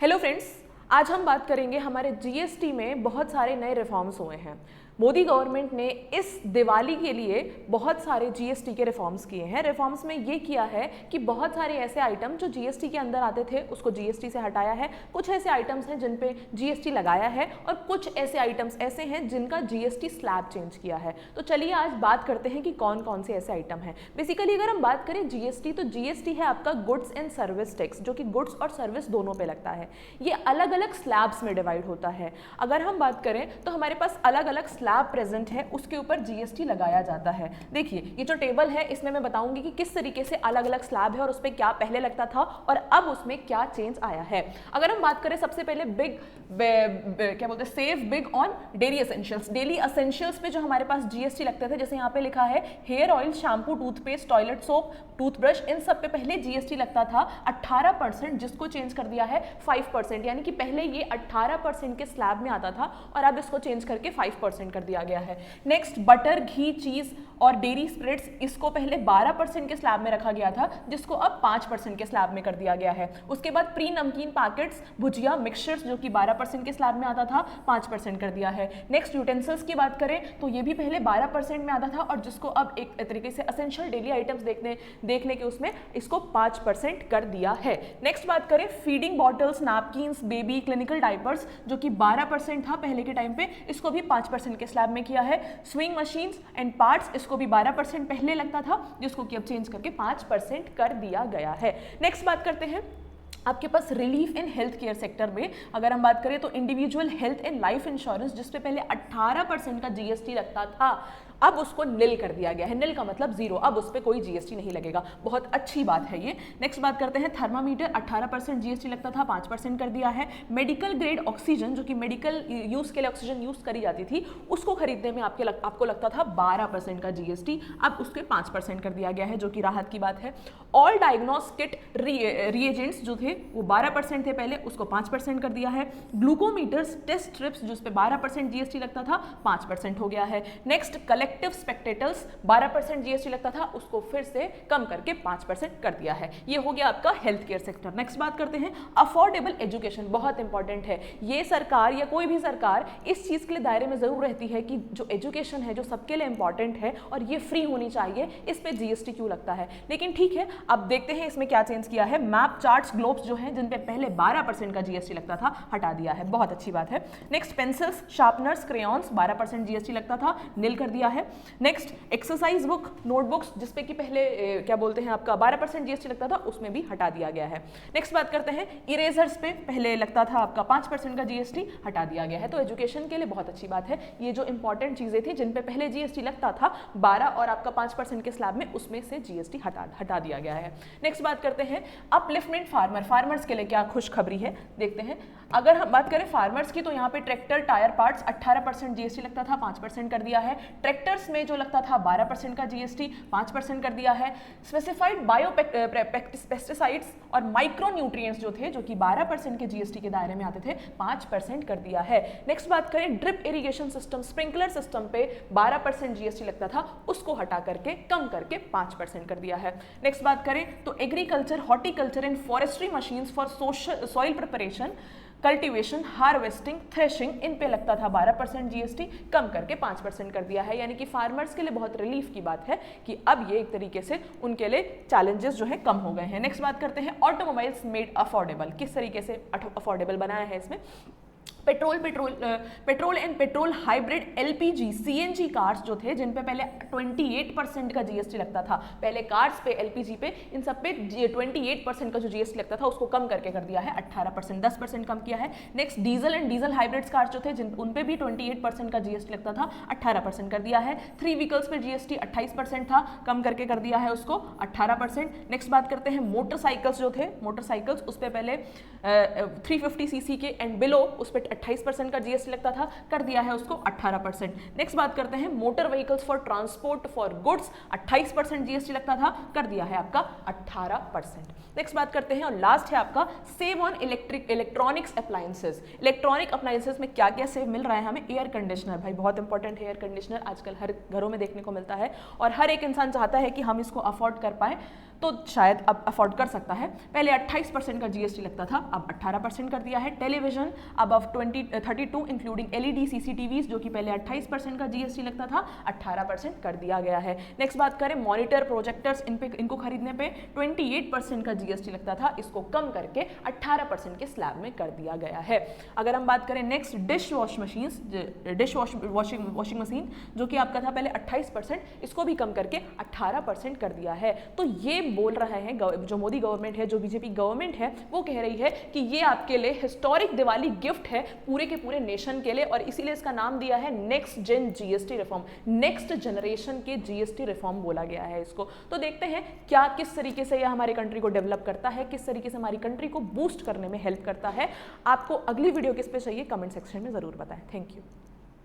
Hello friends, आज हम बात करेंगे हमारे जीएसटी में बहुत सारे नए रिफॉर्म्स हुए हैं। मोदी गवर्नमेंट ने इस दिवाली के लिए बहुत सारे जीएसटी के रिफॉर्म्स किए हैं। रिफॉर्म्स में ये किया है कि बहुत सारे ऐसे आइटम जो जीएसटी के अंदर आते थे उसको जीएसटी से हटाया है। कुछ ऐसे आइटम्स हैं जिन पे जीएसटी लगाया है और कुछ ऐसे आइटम्स ऐसे हैं जिनका जीएसटी स्लैब चेंज किया है। तो चलिए आज बात करते हैं कि कौन कौन से ऐसे आइटम हैं। बेसिकली अगर हम बात करें जीएसटी, तो जीएसटी है आपका गुड्स एंड सर्विस टैक्स, जो कि गुड्स और सर्विस दोनों पे लगता है। ये अलग अलग स्लैब्स में डिवाइड होता है। अगर हम बात करें तो हमारे पास अलग अलग स्लैब प्रेजेंट है, उसके ऊपर जीएसटी लगाया जाता है। देखिए ये जो टेबल है इसमें मैं बताऊंगी कि किस तरीके से अलग अलग स्लैब है और उस पर क्या पहले लगता था और अब उसमें क्या चेंज आया है। अगर हम बात करें सबसे पहले क्या बोलते हैं, save big on daily essentials. Daily essentials पे जो हमारे पास जीएसटी लगते थे, जैसे यहाँ पे लिखा है hair oil, shampoo, toothpaste, toilet soap, toothbrush, इन सब पे पहले जीएसटी लगता था 18%, जिसको चेंज कर दिया है 5%। यानी कि पहले ये 18% के स्लैब में आता था और अब इसको चेंज करके 5% कर दिया गया है। नेक्स्ट, बटर, घी, चीज और डेयरी स्प्रेड्स, इसको पहले 12% के स्लैब में रखा गया था, जिसको अब 5% के स्लैब में कर दिया गया है। उसके बाद प्री नमकीन पैकेट्स, भुजिया, मिक्सचर्स, जो कि 12% के स्लैब में आता था, 5% कर दिया है। नेक्स्ट, यूटेंसिल्स की बात करें तो ये भी पहले 12% में आता था और जिसको अब एक तरीके से एसेंशियल डेली आइटम्स देखने के उसमें इसको 5% कर दिया है। नेक्स्ट बात करें feeding bottles, napkins, baby, clinical diapers, जो कि 12% था पहले के टाइम पे, इसको भी 5% के स्लैब में किया है। स्विंग मशीन्स एंड पार्ट्स, इसको भी 12% पहले लगता था, जिसको कि अब चेंज करके 5% कर दिया गया है। नेक्स्ट बात करते हैं आपके पास relief in health care sector में। अगर हम बात करें तो individual health and life insurance, जिसपे पहले 18% का जीएसटी लगता था, अब उसको निल कर दिया गया है। निल का मतलब जीरो, अब उस पर कोई जीएसटी नहीं लगेगा। बहुत अच्छी बात है ये। नेक्स्ट बात करते हैं थर्मामीटर, 18% जीएसटी लगता था, 5% कर दिया है। मेडिकल ग्रेड ऑक्सीजन, जो कि मेडिकल यूज के लिए ऑक्सीजन यूज करी जाती थी, उसको खरीदने में आपको लगता था 12% का जीएसटी, अब उसके 5% कर दिया गया है, जो कि राहत की बात है। ऑल डायग्नोस्टिक रिएजेंट्स जो थे वो 12% थे पहले, उसको 5% कर दिया है। ग्लूकोमीटर्स, टेस्ट स्ट्रिप्स, जिस पे 12% जीएसटी लगता था, 5% हो गया है। नेक्स्ट, कलेक्टिव स्पेक्टेटल्स, 12% जीएसटी लगता था, उसको फिर से कम करके 5% कर दिया है। ये हो गया आपका हेल्थ केयर सेक्टर। नेक्स्ट बात करते हैं अफोर्डेबल एजुकेशन, बहुत इंपॉर्टेंट है। ये सरकार या कोई भी सरकार इस चीज के लिए दायरे में जरूर रहती है कि जो एजुकेशन है, जो सबके लिए इंपॉर्टेंट है और ये फ्री होनी चाहिए, इस पे जीएसटी क्यों लगता है। लेकिन ठीक है, अब देखते हैं इसमें क्या चेंज किया है। मैप, चार्ट्स, ग्लोब्स जो हैं जिन पे पहले 12% का जीएसटी लगता था, हटा दिया है, बहुत अच्छी बात है। Next, pencils, sharpeners, crayons, 12% GST लगता था, निल कर दिया है। नेक्स्ट, एक्सरसाइज बुक, नोटबुक्स, जिसपे कि पहले क्या बोलते हैं आपका 12% जीएसटी लगता था, उसमें भी हटा दिया गया है। नेक्स्ट बात करते हैं इरेजर्स पे, पहले लगता था आपका 5% का जीएसटी, हटा दिया गया है। तो एजुकेशन के लिए बहुत अच्छी बात है। ये जो इंपॉर्टेंट चीजें थी जिन पे पहले जीएसटी लगता था 12 और आपका 5% के स्लैब में, उसमें से जीएसटी हटा दिया गया है। नेक्स्ट बात करते हैं अपलिफ्टमेंट फार्मर्स के लिए क्या खुशखबरी है, देखते हैं। अगर हम बात करें फार्मर्स की तो यहाँ पे ट्रैक्टर, टायर पार्ट्स 18% जीएसटी लगता था, 5% कर दिया है। ट्रैक्टर्स में जो लगता था 12% का जीएसटी, 5% कर दिया है। स्पेसिफाइड बायो पेस्टिसाइड्स और माइक्रो न्यूट्रिएंट्स जो थे, जो कि 12% के जीएसटी के दायरे में आते थे, 5% कर दिया है। नेक्स्ट बात करें drip irrigation system, sprinkler system पे 12% जीएसटी लगता था, उसको हटा करके कम करके 5% कर दिया है। नेक्स्ट बात करें तो agriculture, horticulture and forestry machines for soil preparation, cultivation, harvesting, threshing, इन पे लगता था 12% जीएसटी, कम करके 5% कर दिया है। यानी कि फार्मर्स के लिए बहुत रिलीफ की बात है कि अब ये एक तरीके से उनके लिए चैलेंजेस जो है कम हो गए हैं। नेक्स्ट बात करते हैं ऑटोमोबाइल्स मेड अफोर्डेबल, किस तरीके से अफोर्डेबल बनाया है इसमें। Petrol and petrol hybrid, LPG, CNG cars जो थे जिन पे पहले 28% का जीएसटी लगता था, पहले कार्स पे, एलपीजी पे, इन सब पे 28% का जो जीएसटी लगता था उसको कम करके कर दिया है 18%, 10% कम किया है। Next, diesel and diesel hybrids cars जो थे उन पे भी 28% का जीएसटी लगता था, 18% कर दिया है। 3 व्हीकल्स पे जीएसटी 28% था, कम करके कर दिया है उसको 18%। नेक्स्ट बात करते हैं मोटरसाइकिल्स जो थे, मोटरसाइकिल्स उस पे पहले 350cc के एंड बिलो उस पे 28% का जीएसटी लगता था, कर दिया है उसको 18%। नेक्स्ट बात करते हैं motor vehicles for transport for goods, 28% GST लगता था, कर दिया है आपका 18%। नेक्स्ट बात करते हैं और लास्ट है आपका save on electronics appliances. Electronic appliances में क्या क्या सेव मिल रहा है हमें। एयर कंडीशनर, भाई बहुत इंपॉर्टेंट है एयर कंडीशनर, आजकल हर घरों में देखने को मिलता है और हर एक इंसान चाहता है कि हम इसको अफोर्ड कर पाए। तो शायद अब अफोर्ड कर सकता है। पहले 28% का जीएसटी लगता था, अब 18% कर दिया है। टेलीविजन अब 32 इंक्लूडिंग एलईडी सीसीटीवीज, जो कि पहले 28% का जीएसटी लगता था, 18% कर दिया गया है। नेक्स्ट बात करें मॉनिटर प्रोजेक्टर्स, इनको खरीदने पे 28% का जीएसटी लगता था, इसको कम करके 18% के स्लैब में कर दिया गया है। अगर हम बात करें नेक्स्ट डिश वॉशिंग मशीन, जो कि आपका था पहले 28%, इसको भी कम करके 18% कर दिया है। तो ये बोल रहा है जो मोदी गवर्नमेंट है, जो बीजेपी गवर्नमेंट है, वो कह रही है कि ये आपके लिए हिस्टोरिक दिवाली गिफ्ट है पूरे के पूरे नेशन के लिए, और इसीलिए इसका नाम दिया है next gen GST reform. Next generation के जीएसटी रिफॉर्म बोला गया है इसको। तो देखते हैं क्या किस तरीके से यह हमारी कंट्री को डेवलप करता है, किस तरीके से हमारी कंट्री को बूस्ट करने में हेल्प करता है। आपको अगली वीडियो किस पे चाहिए कमेंट सेक्शन में जरूर बताएं। Thank you.